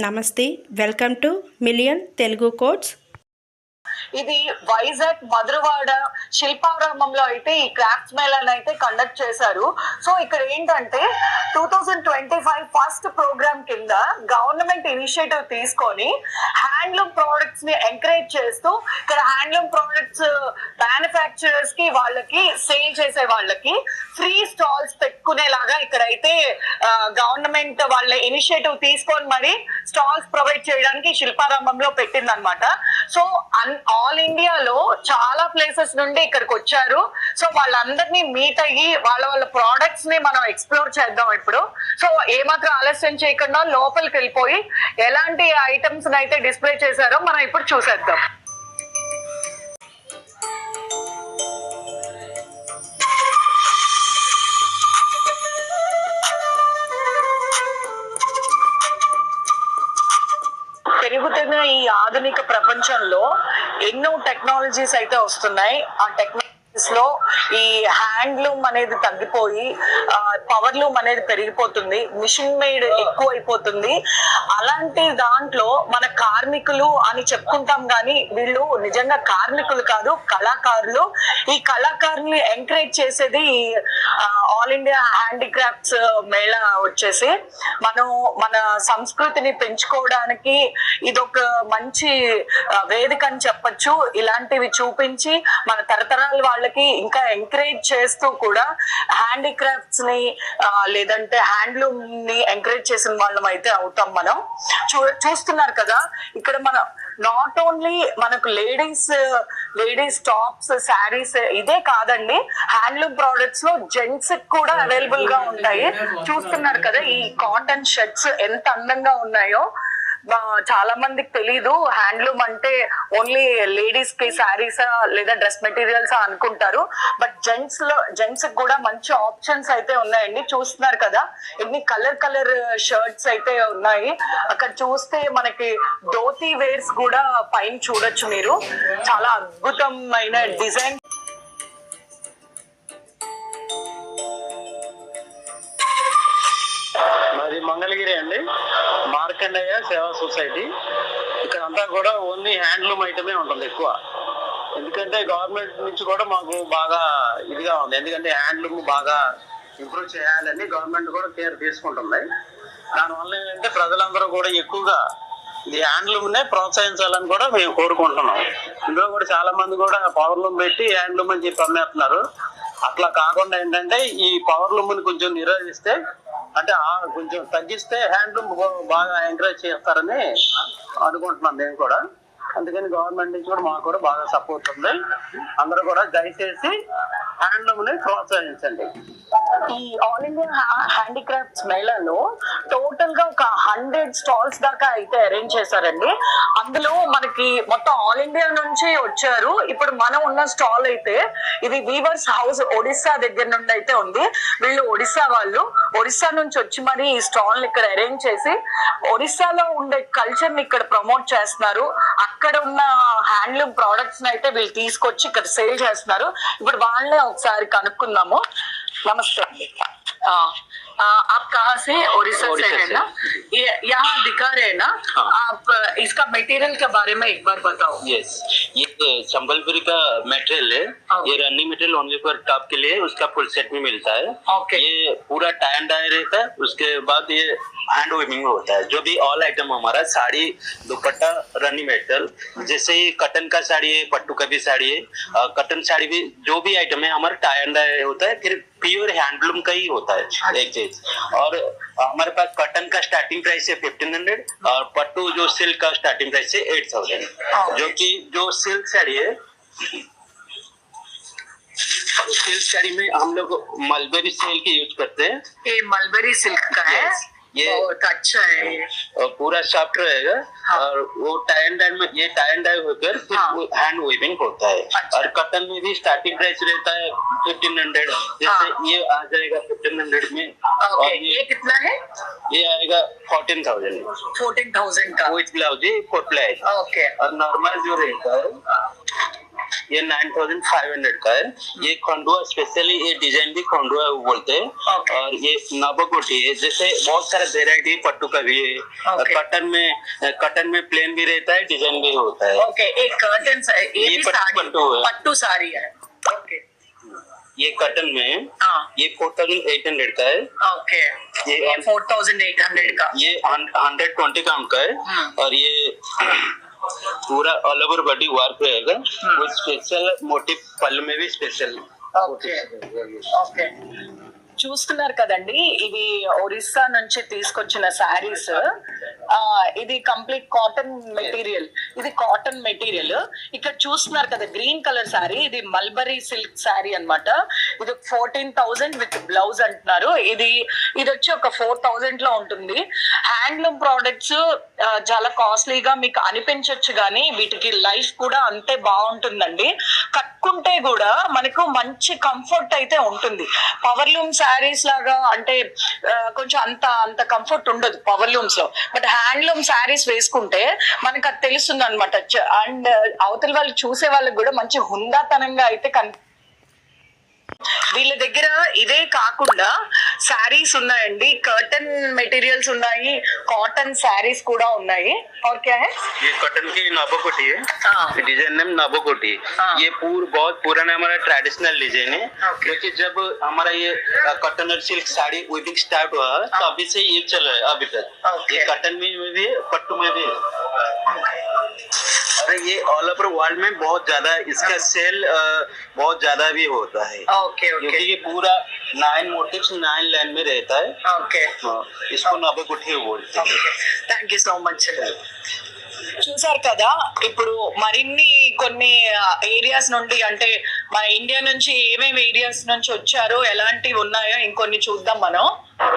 నమస్తే, welcome to million Telugu codes. ఇది వైజాగ్ మధురవాడ శిల్పారామంలో అయితే ఈ క్రాఫ్ట్స్ మేళాని అయితే కండక్ట్ చేశారు. సో ఇక్కడ ఏంటంటే 2025 ఫస్ట్ ప్రోగ్రామ్ కింద గవర్నమెంట్ ఇనిషియేటివ్ తీసుకొని హ్యాండ్లూమ్ ప్రోడక్ట్స్ ని ఎంకరేజ్ చేస్తూ ఇక్కడ హ్యాండ్లూమ్ ప్రోడక్ట్స్ మ్యానుఫ్యాక్చరర్స్ కి వాళ్ళకి సేల్ చేసే వాళ్ళకి ఫ్రీ స్టాల్స్ పెట్టుకునేలాగా ఇక్కడైతే గవర్నమెంట్ వాళ్ళ ఇనిషియేటివ్ తీసుకొని మరి స్టాల్స్ ప్రొవైడ్ చేయడానికి శిల్పారామంలో పెట్టిందనమాట. సో ఆల్ ఇండియాలో చాలా ప్లేసెస్ నుండి ఇక్కడికి వచ్చారు. సో వాళ్ళందరినీ మీట్ అయ్యి వాళ్ళ ప్రోడక్ట్స్ ని మనం ఎక్స్ప్లోర్ చేద్దాం ఇప్పుడు. సో ఏమాత్రం ఆలస్యం చేయకుండా లోపలికి వెళ్ళిపోయి ఎలాంటి ఐటమ్స్ అయితే డిస్ప్లే చేశారో మనం ఇప్పుడు చూసేద్దాం. పెరుగుతున్న ఈ ఆధునిక ప్రపంచంలో ఎన్నో టెక్నాలజీస్ అయితే వస్తున్నాయి. ఆ టెక్నాలజీస్ లో ఈ హ్యాండ్లూమ్ అనేది తగ్గిపోయి పవర్ లూమ్ అనేది పెరిగిపోతుంది, మిషన్ మేడ్ ఎక్కువ అయిపోతుంది. అలాంటి దాంట్లో మన కార్మికులు అని చెప్పుకుంటాం కానీ వీళ్ళు నిజంగా కార్మికులు కాదు, కళాకారులు. ఈ కళాకారుల్ని ఎంకరేజ్ చేసేది ఆల్ ఇండియా హ్యాండీక్రాఫ్ట్స్ మేళా వచ్చేసి మనం మన సంస్కృతిని పెంచుకోవడానికి ఇదొక మంచి వేదిక అని చెప్పచ్చు. ఇలాంటివి చూపించి మన తరతరాల వాళ్ళకి ఇంకా ఎంకరేజ్ చేస్తూ కూడా హ్యాండీక్రాఫ్ట్స్ ని లేదంటే హ్యాండ్లూమ్ ని ఎంకరేజ్ చేసిన వాళ్ళం అయితే అవుతాం. మనం చూస్తున్నారు కదా ఇక్కడ మనం నాట్ ఓన్లీ మనకు లేడీస్ టాప్స్, శారీస్ ఇదే కాదండి, హ్యాండ్లూమ్ ప్రోడక్ట్స్ లో జెంట్స్ కూడా అవైలబుల్ గా ఉంటాయి. చూస్తున్నారు కదా ఈ కాటన్ షర్ట్స్ ఎంత అందంగా ఉన్నాయో. చాలా మందికి తెలీదు హ్యాండ్లూమ్ అంటే ఓన్లీ లేడీస్ కి శారీస్ లేదా డ్రెస్ మెటీరియల్స్ అనుకుంటారు. బట్ జెంట్స్ కూడా మంచి ఆప్షన్స్ అయితే ఉన్నాయండి. చూస్తున్నారు కదా ఎన్ని కలర్ షర్ట్స్ అయితే ఉన్నాయి. అక్కడ చూస్తే మనకి ధోతి వేర్స్ కూడా పైన చూడొచ్చు మీరు. చాలా అద్భుతమైన డిజైన్. మాది మంగళగిరి అండి, మార్కండయ్య సేవా సొసైటీ. ఇక్కడ అంతా కూడా ఓన్లీ హ్యాండ్లూమ్ ఐటమే ఉంటుంది ఎక్కువ. ఎందుకంటే గవర్నమెంట్ నుంచి కూడా మాకు బాగా ఇదిగా ఉంది. ఎందుకంటే హ్యాండ్లూమ్ బాగా ఇంప్రూవ్ చేయాలని గవర్నమెంట్ కూడా కేర్ తీసుకుంటుంది. దానివల్ల ఏంటంటే ప్రజలందరూ కూడా ఎక్కువగా ఈ హ్యాండ్లూమ్ నే ప్రోత్సహించాలని కూడా మేము కోరుకుంటున్నాం. ఇందులో కూడా చాలా మంది కూడా పవర్ లూమ్ పెట్టి హ్యాండ్లూమ్ అని చెప్పి అమ్మేస్తున్నారు. అట్లా కాకుండా ఏంటంటే ఈ పవర్ లూమ్ ని కొంచెం నిరోధిస్తే, అంటే కొంచెం తగ్గిస్తే హ్యాండ్లూమ్ బాగా ఎంకరేజ్ చేస్తారని అనుకుంటున్నాం మేము కూడా. అందుకని గవర్నమెంట్ నుంచి కూడా మాకు కూడా బాగా సపోర్ట్ ఉంది. అందరూ కూడా దయచేసి హ్యాండ్లూమ్ ని ప్రోత్సహించండి. ఈ ఆల్ ఇండియా హ్యాండీక్రాఫ్ట్స్ మేళాలో టోటల్ గా ఒక 100 స్టాల్స్ దాకా అయితే అరేంజ్ చేశారండి. అందులో మనకి మొత్తం ఆల్ ఇండియా నుంచి వచ్చారు. ఇప్పుడు మనం ఉన్న స్టాల్ అయితే ఇది వీవర్స్ హౌస్ ఒడిస్సా దగ్గర నుండి అయితే ఉంది. వీళ్ళు ఒడిస్సా వాళ్ళు, ఒడిస్సా నుంచి వచ్చి మరి ఈ స్టాల్ ని ఇక్కడ అరేంజ్ చేసి ఒడిస్సాలో ఉండే కల్చర్ ని ఇక్కడ ప్రమోట్ చేస్తున్నారు. అక్కడ ఉన్న హ్యాండ్లూమ్ ప్రోడక్ట్స్ అయితే వీళ్ళు తీసుకొచ్చి ఇక్కడ సేల్ చేస్తున్నారు. ఇప్పుడు వాళ్ళే ఒకసారి కనుక్కుందాము. नमस्ते। आप कहाँ से? उड़ीसा से है ना? ये यहाँ दिखा रहे हैं ना? हाँ। आप इसका मटेरियल के बारे में एक बार बताओ। यस, ये संबलपुरी का मटेरियल है। ये running material only for top के लिए, उसका फुल सेट में मिलता है। ये पूरा टाई एंड डाई रहता है। उसके बाद ये हैंड वीविंग होता है। जो भी ऑल आइटम हमारा साड़ी, दुपट्टा, रनिंग मटेरियल, जैसे ही कटन का साड़ी है, पट्टू का भी साड़ी है, कटन साड़ी भी, जो भी आइटम है हमारा टाई एंड डाई होता है। फिर प्योर हैंडलूम का ही होता है एक चीज। और हमारे पास कटन का स्टार्टिंग प्राइस है 1500 और पट्टू जो सिल्क का स्टार्टिंग प्राइस है 8000। जो कि जो सिल्क साड़ी है, सिल्क साड़ी में हम लोग मलबरी सिल्क यूज करते हैं। ये मलबरी सिल्क का है। ये बहुत अच्छा है, पूरा सॉफ्ट रहेगा। हाँ। और वो टाई एंड डाई में, ये टाई एंड डाई होकर फिर हैंड वीविंग होता है। अच्छा। और कटन में भी स्टार्टिंग प्राइस रहता है 1500। जैसे ये आ जाएगा 1500 में। और ये कितना है? ये आएगा 14,000 का विथ ब्लाउज, 4 प्लाई। ओके। और नॉर्मल जो रहता है ये 9,500 का है। ये खंडुआ स्पेशली ये डिजाइन भी खंडुआ बोलते हैं। और ये नाबाकोटी है, जैसे बहुत सारा वेरायटी पट्टू का भी है। कटन में प्लेन भी रहता है, डिजाइन भी होता है। ओके, एक कर्टन ये भी पट्टू साड़ी है। ओके, ये कटन में ये 4,800 का है। ओके, ये 4,800 का, ये 120 ग्राम का है। और ये पूरा ऑल ओवर बॉडी वर्क रहेगा, वो स्पेशल मोटिव पल्लू में भी स्पेशल। ఓకే ఓకే, చూస్తున్నారు కదండి, ఇవి ఒరిస్సా నుంచి తీసుకొచ్చిన శారీస్. ఇది కంప్లీట్ కాటన్ మెటీరియల్, ఇది కాటన్ మెటీరియల్. ఇక్కడ చూస్తున్నారు కదా గ్రీన్ కలర్ శారీ, ఇది మల్బరీ సిల్క్ శారీ అన్నమాట. ఇది 14,000 విత్ బ్లౌజ్ అంటున్నారు. ఇది వచ్చి ఒక 4,000 లో ఉంటుంది. హ్యాండ్లూమ్ ప్రోడక్ట్స్ చాలా కాస్ట్లీగా మీకు అనిపించవచ్చు, కానీ వీటికి లైఫ్ కూడా అంతే బాగుంటుందండి. కట్టుకుంటే కూడా మనకు మంచి కంఫర్ట్ అయితే ఉంటుంది. పవర్ లూమ్ శారీస్ లాగా అంటే కొంచెం అంత కంఫర్ట్ ఉండదు పవర్ లూమ్స్ లో. బట్ హ్యాండ్లూమ్ శారీస్ వేసుకుంటే మనకు అది తెలుస్తుంది అనమాట. అండ్ అవతల వాళ్ళు చూసే వాళ్ళకి కూడా మంచి హుందాతనంగా అయితే వీళ్ళ దగ్గర ఇదే కాకుండా శారీస్ ఉన్నాయండి, కర్టన్ మెటీరియల్స్ ఉన్నాయి, కాటన్ శారీస్ కూడా ఉన్నాయి. और क्या है? ये कॉटन की नाबाकोटी है, डिजाइन नेम नाबाकोटी। ये बहुत पुराना हमारा ट्रेडिशनल डिजाइन है, क्योंकि जब हमारा ये कॉटन और सिल्क साड़ी वीविंग स्टार्ट हुआ तो अभी से ये चल रहा है अभी तक। ये कॉटन में भी है, पट्टू में भी है। अरे ये ऑल ओवर वर्ल्ड में बहुत ज्यादा इसका सेल बहुत ज्यादा भी होता है। क्योंकि ये पूरा 9 मोटिव्स 9 लाइन में रहता है। इसको नाबाकोटी बोलते हैं। Thank you so much. చూసారు కదా, ఇప్పుడు మరిన్ని కొన్ని ఏరియాస్ నుండి, అంటే మన ఇండియా నుంచి ఏమేమి ఏరియాస్ నుంచి వచ్చారో, ఎలాంటివి ఉన్నాయో ఇంకొన్ని చూద్దాం మనం.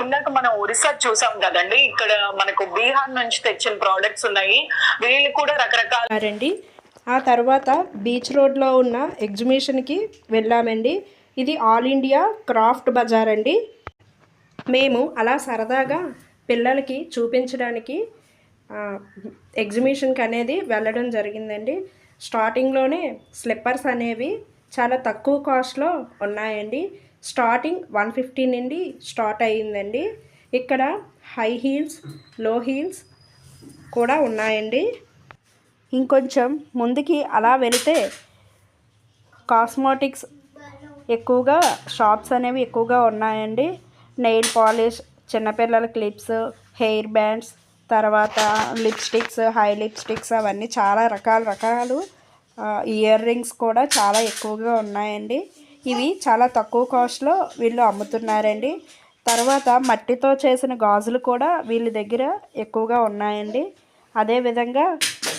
ఇందాక మనం ఒరిస్సా చూసాం కదండి, ఇక్కడ మనకు బీహార్ నుంచి తెచ్చిన ప్రోడక్ట్స్ ఉన్నాయి. వీళ్ళు కూడా రకరకాలండి. ఆ తర్వాత బీచ్ రోడ్లో ఉన్న ఎగ్జిబిషన్కి వెళ్ళామండి. ఇది ఆల్ ఇండియా క్రాఫ్ట్ బజార్ అండి. మేము అలా సరదాగా పిల్లలకి చూపించడానికి ఎగ్జిబిషన్కి అనేది వెళ్ళడం జరిగిందండి. స్టార్టింగ్లోనే స్లిప్పర్స్ అనేవి చాలా తక్కువ కాస్ట్లో ఉన్నాయండి. స్టార్టింగ్ 150 నుండి స్టార్ట్ అయ్యిందండి. ఇక్కడ హై హీల్స్, లో హీల్స్ కూడా ఉన్నాయండి. ఇంకొంచెం ముందుకి అలా వెళితే కాస్మెటిక్స్ ఎక్కువగా షాప్స్ అనేవి ఎక్కువగా ఉన్నాయండి. నెయిల్ పాలిష్, చిన్నపిల్లల క్లిప్స్, హెయిర్ బ్యాండ్స్, తర్వాత లిప్స్టిక్స్, హై లిప్స్టిక్స్, అవన్నీ చాలా రకాలు ఇయర్ రింగ్స్ కూడా చాలా ఎక్కువగా ఉన్నాయండి. ఇవి చాలా తక్కువ కాస్ట్లో వీళ్ళు అమ్ముతున్నారండి. తర్వాత మట్టితో చేసిన గాజులు కూడా వీళ్ళ దగ్గర ఎక్కువగా ఉన్నాయండి. అదేవిధంగా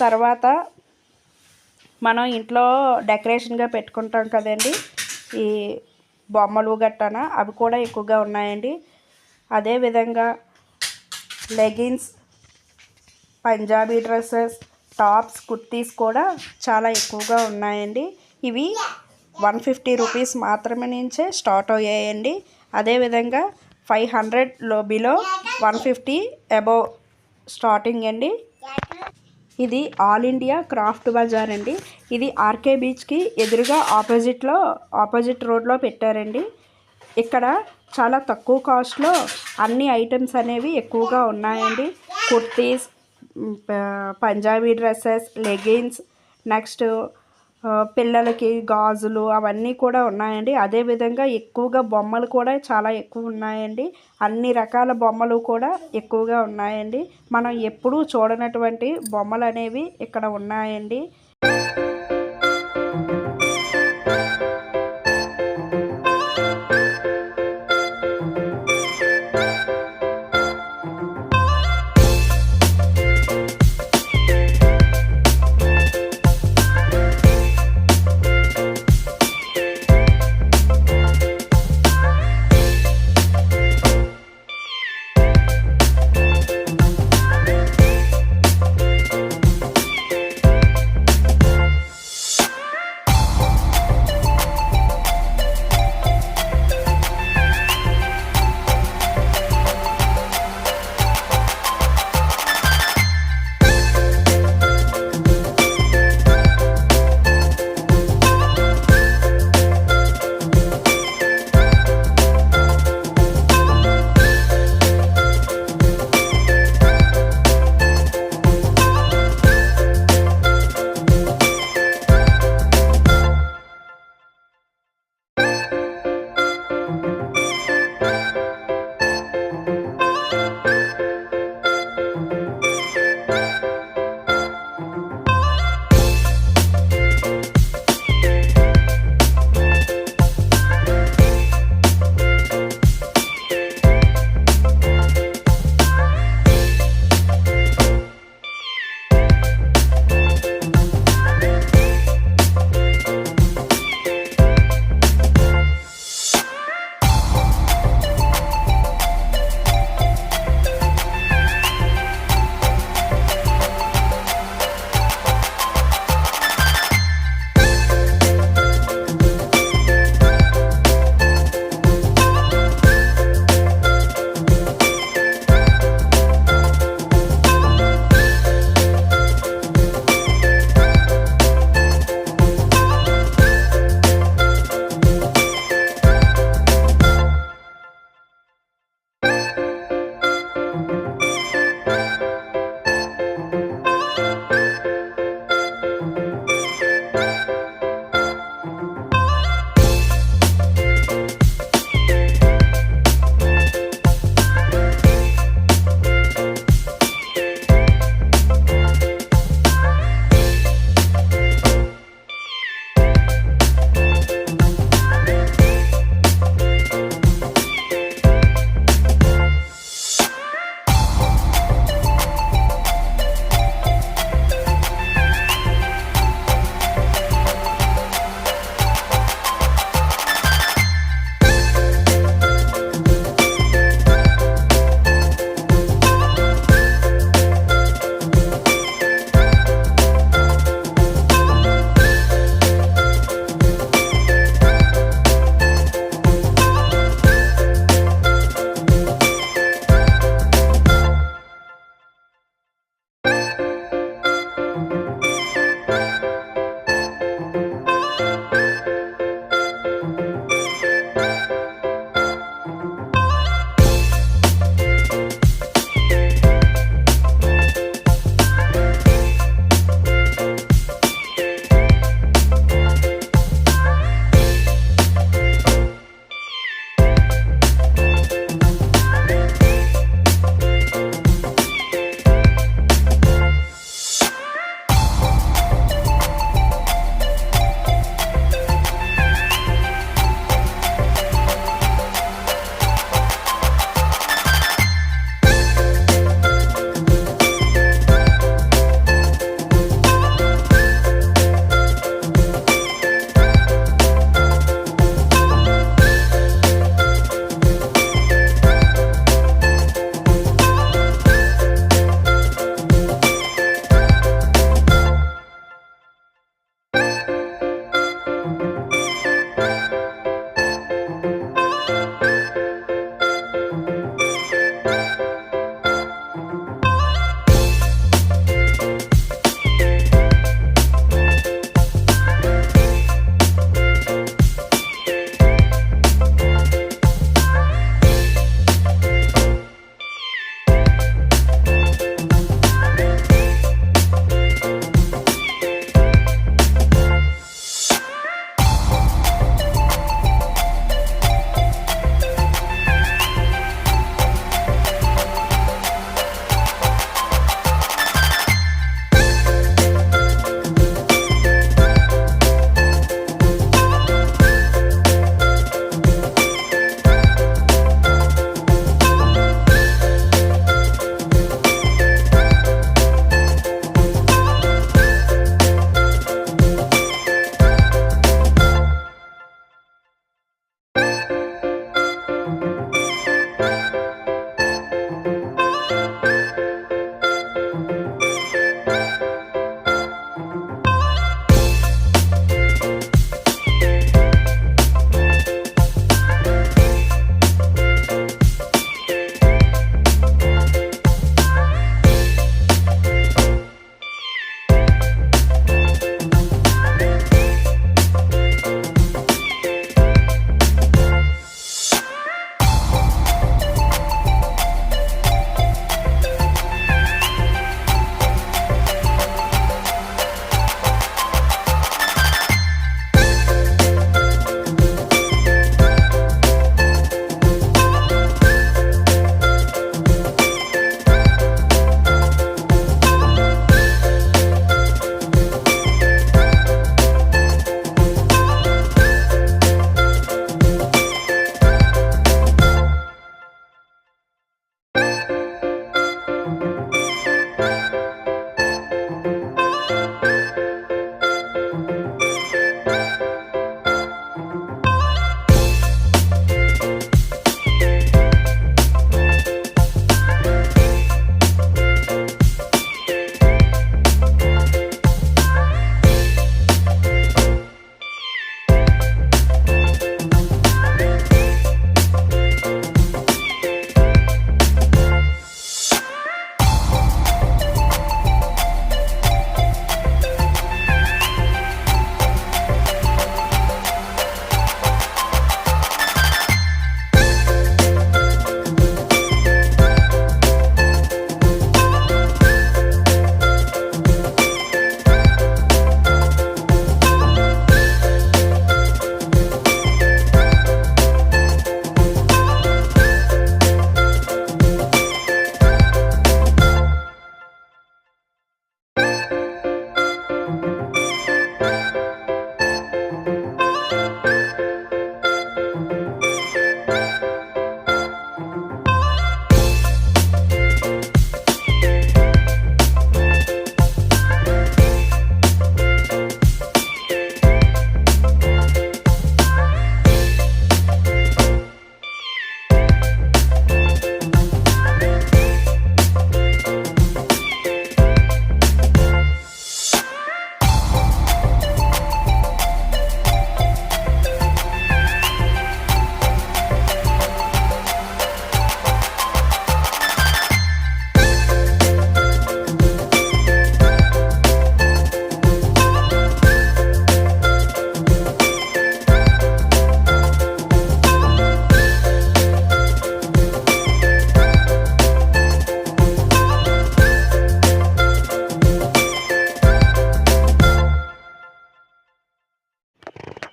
తర్వాత మనం ఇంట్లో డెకరేషన్గా పెట్టుకుంటాం కదండి, ఈ బొమ్మలు గట్టన, అవి కూడా ఎక్కువగా ఉన్నాయండి. అదేవిధంగా leggings, Punjabi dresses, tops, kurtis కూడా చాలా ఎక్కువగా ఉన్నాయండి. ఇవి 150 రూపీస్ మాత్రమే నుంచే స్టార్ట్ అయ్యాయండి. అదేవిధంగా 500 బిలో 150 అబోవ్ స్టార్టింగ్ అండి. ఇది ఆల్ ఇండియా క్రాఫ్ట్ బజార్ అండి. ఇది ఆర్కే బీచ్కి ఎదురుగా ఆపోజిట్ రోడ్లో పెట్టారండి. ఇక్కడ చాలా తక్కువ కాస్ట్లో అన్ని ఐటమ్స్ అనేవి ఎక్కువగా ఉన్నాయండి. Kurtis, Punjabi dresses, leggings, next పిల్లలకి గాజులు, అవన్నీ కూడా ఉన్నాయండి. అదేవిధంగా ఎక్కువగా బొమ్మలు కూడా చాలా ఎక్కువ ఉన్నాయండి. అన్ని రకాల బొమ్మలు కూడా ఎక్కువగా ఉన్నాయండి. మనం ఎప్పుడూ చూడనటువంటి బొమ్మలు అనేవి ఇక్కడ ఉన్నాయండి.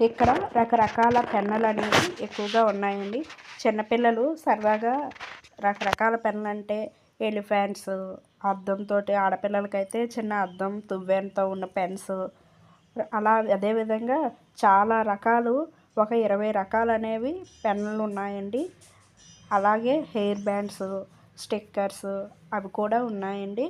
ఇక్కడ రకరకాల పెన్నులు అనేవి ఎక్కువగా ఉన్నాయండి. చిన్నపిల్లలు సరదాగా రకరకాల పెన్నులు అంటే ఎలిఫెంట్స్ అద్దంతో, ఆడపిల్లలకైతే చిన్న అద్దం తువ్వెనతో ఉన్న పెన్స్, అలా అదేవిధంగా చాలా రకాలు, ఒక 20 రకాలు అనేవి పెన్నులు ఉన్నాయండి. అలాగే హెయిర్ బ్యాండ్స్, స్టిక్కర్స్ అవి కూడా ఉన్నాయండి.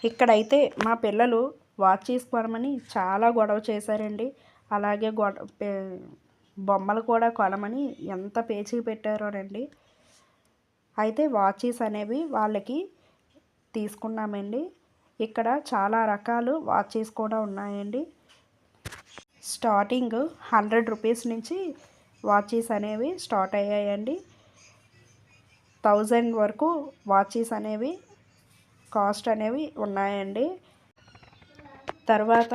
ఇక్కడైతే మా పిల్లలు వాచ్ తీసుకోమని చాలా గొడవ చేశారండి. అలాగే బొమ్మలు కూడా కొనమని ఎంత పేచీ పెట్టారోనండి. అయితే వాచెస్ అనేవి వాళ్ళకి తీసుకున్నామండి. ఇక్కడ చాలా రకాలు వాచెస్ కూడా ఉన్నాయండి. స్టార్టింగ్ 100 రూపీస్ నుంచి వాచెస్ అనేవి స్టార్ట్ అయ్యాయండి. 1000 వరకు వాచెస్ అనేవి కాస్ట్ అనేవి ఉన్నాయండి. తర్వాత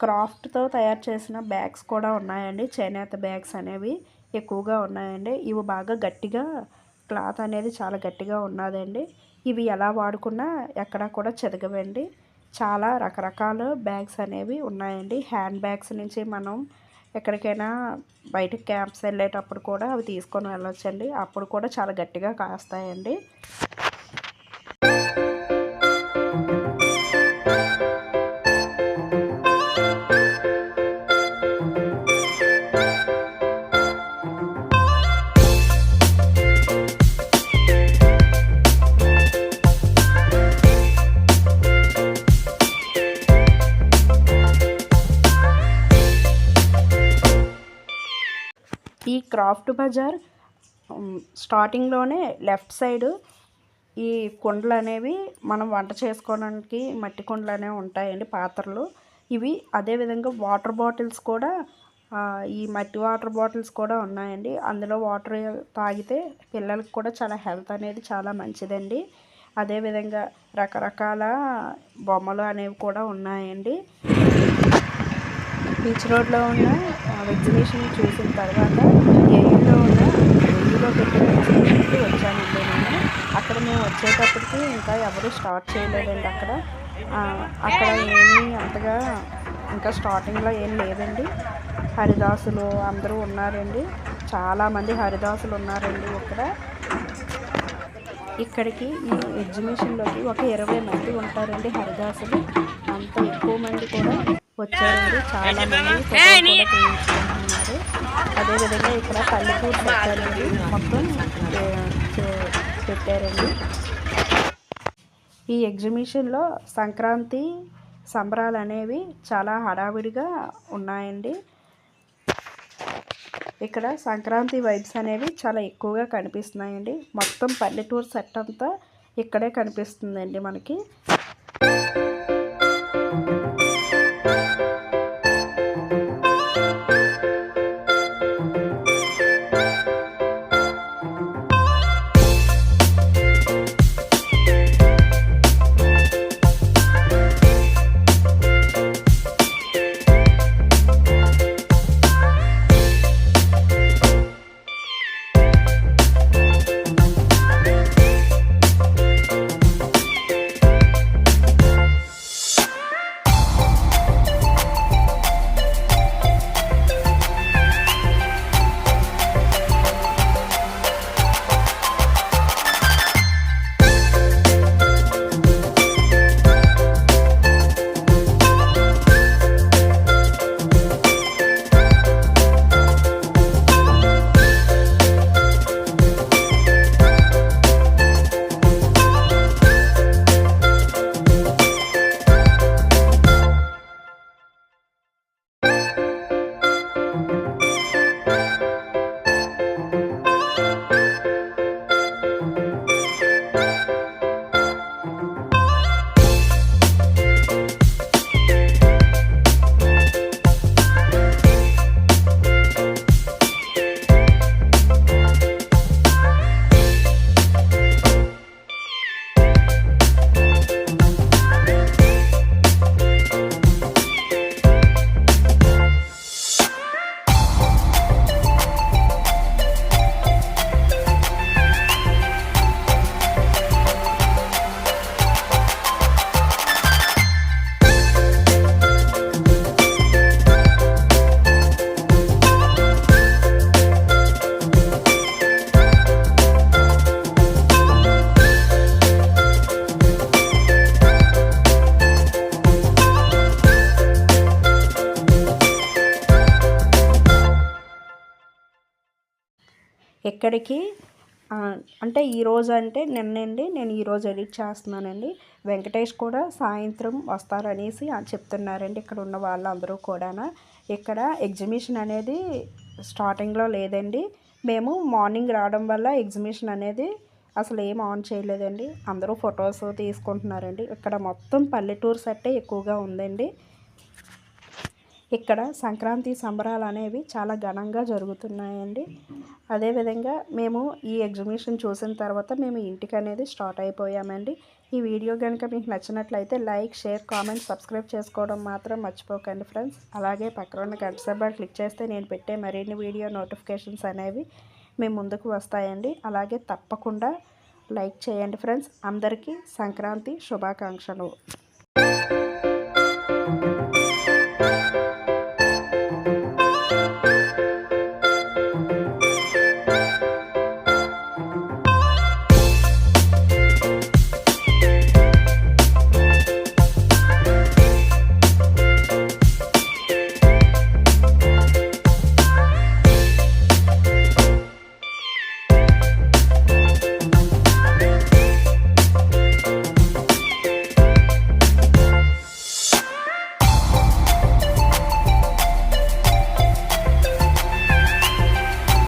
క్రాఫ్ట్తో తయారు చేసిన బ్యాగ్స్ కూడా ఉన్నాయండి. చేనేత బ్యాగ్స్ అనేవి ఎక్కువగా ఉన్నాయండి. ఇవి బాగా గట్టిగా, క్లాత్ అనేది చాలా గట్టిగా ఉన్నదండి. ఇవి ఎలా వాడుకున్నా ఎక్కడ కూడా చెదగవండి. చాలా రకరకాల బ్యాగ్స్ అనేవి ఉన్నాయండి. హ్యాండ్ బ్యాగ్స్ నుంచి మనం ఎక్కడికైనా బయటకు క్యాంప్స్ వెళ్ళేటప్పుడు కూడా అవి తీసుకొని వెళ్ళొచ్చండి. అప్పుడు కూడా చాలా గట్టిగా కాస్తాయండి. ఈ క్రాఫ్ట్ బజార్ స్టార్టింగ్లోనే లెఫ్ట్ సైడ్ ఈ కుండలు అనేవి మనం వంట చేసుకోవడానికి మట్టి కుండలు అనేవి ఉంటాయండి, పాత్రలు. ఇవి అదేవిధంగా వాటర్ బాటిల్స్ కూడా, ఈ మట్టి వాటర్ బాటిల్స్ కూడా ఉన్నాయండి. అందులో వాటర్ తాగితే పిల్లలకు కూడా చాలా హెల్త్ అనేది చాలా మంచిదండి. అదేవిధంగా రకరకాల బొమ్మలు అనేవి కూడా ఉన్నాయండి. బీచ్ రోడ్లో ఉన్న ఎగ్జిబిషన్ చూసిన తర్వాత ఏయూలో ఉన్న వెయ్యిలో పెట్టిన ఎగ్జిబిషన్కి వచ్చానండి నేను. అక్కడ మేము వచ్చేటప్పటికి ఇంకా ఎవరు స్టార్ట్ చేయలేదండి. అక్కడ ఏమీ అంతగా ఇంకా స్టార్టింగ్లో ఏం లేదండి. హరిదాసులు అందరూ ఉన్నారండి. చాలామంది హరిదాసులు ఉన్నారండి ఇక్కడికి ఈ ఎగ్జిబిషన్లోకి ఒక 20 మంది ఉంటారండి హరిదాసులు. అంత ఎక్కువ మంది కూడా వచ్చారండి. చాలా మంది ఫోటోలు కూడా తీయించుకుంటున్నారు. అదేవిధంగా ఇక్కడ పల్లెటూరు పెట్టారండి, మొత్తం పెట్టారండి. ఈ ఎగ్జిబిషన్లో సంక్రాంతి సంబరాలు అనేవి చాలా హడావిడిగా ఉన్నాయండి. ఇక్కడ సంక్రాంతి వైబ్స్ అనేవి చాలా ఎక్కువగా కనిపిస్తున్నాయండి. మొత్తం పల్లెటూరు సెట్ అంతా ఇక్కడే కనిపిస్తుందండి మనకి. ఇక్కడికి అంటే ఈరోజు అంటే నిన్నండి నేను ఈరోజు ఎడిట్ చేస్తున్నానండి. వెంకటేష్ కూడా సాయంత్రం వస్తారనేసి చెప్తున్నారండి ఇక్కడ ఉన్న వాళ్ళందరూ కూడా. ఇక్కడ ఎగ్జిబిషన్ అనేది స్టార్టింగ్లో లేదండి. మేము మార్నింగ్ రావడం వల్ల ఎగ్జిబిషన్ అనేది అసలు ఏం ఆన్ చేయలేదండి. అందరూ ఫొటోస్ తీసుకుంటున్నారండి. ఇక్కడ మొత్తం పల్లెటూరు సెట్టే ఎక్కువగా ఉందండి. ఇక్కడ సంక్రాంతి సంబరాలు అనేవి చాలా ఘనంగా జరుగుతున్నాయండి. అదేవిధంగా మేము ఈ ఎగ్జిబిషన్ చూసిన తర్వాత మేము ఇంటికి అనేది స్టార్ట్ అయిపోయామండి. ఈ వీడియో కనుక మీకు నచ్చినట్లయితే లైక్, షేర్, కామెంట్, సబ్స్క్రైబ్ చేసుకోవడం మాత్రం మర్చిపోకండి ఫ్రెండ్స్. అలాగే పక్కన ఉన్న గంట సింబల్ క్లిక్ చేస్తే నేను పెట్టే మరిన్ని వీడియో నోటిఫికేషన్స్ అనేవి మీ ముందుకు వస్తాయండి. అలాగే తప్పకుండా లైక్ చేయండి ఫ్రెండ్స్. అందరికీ సంక్రాంతి శుభాకాంక్షలు.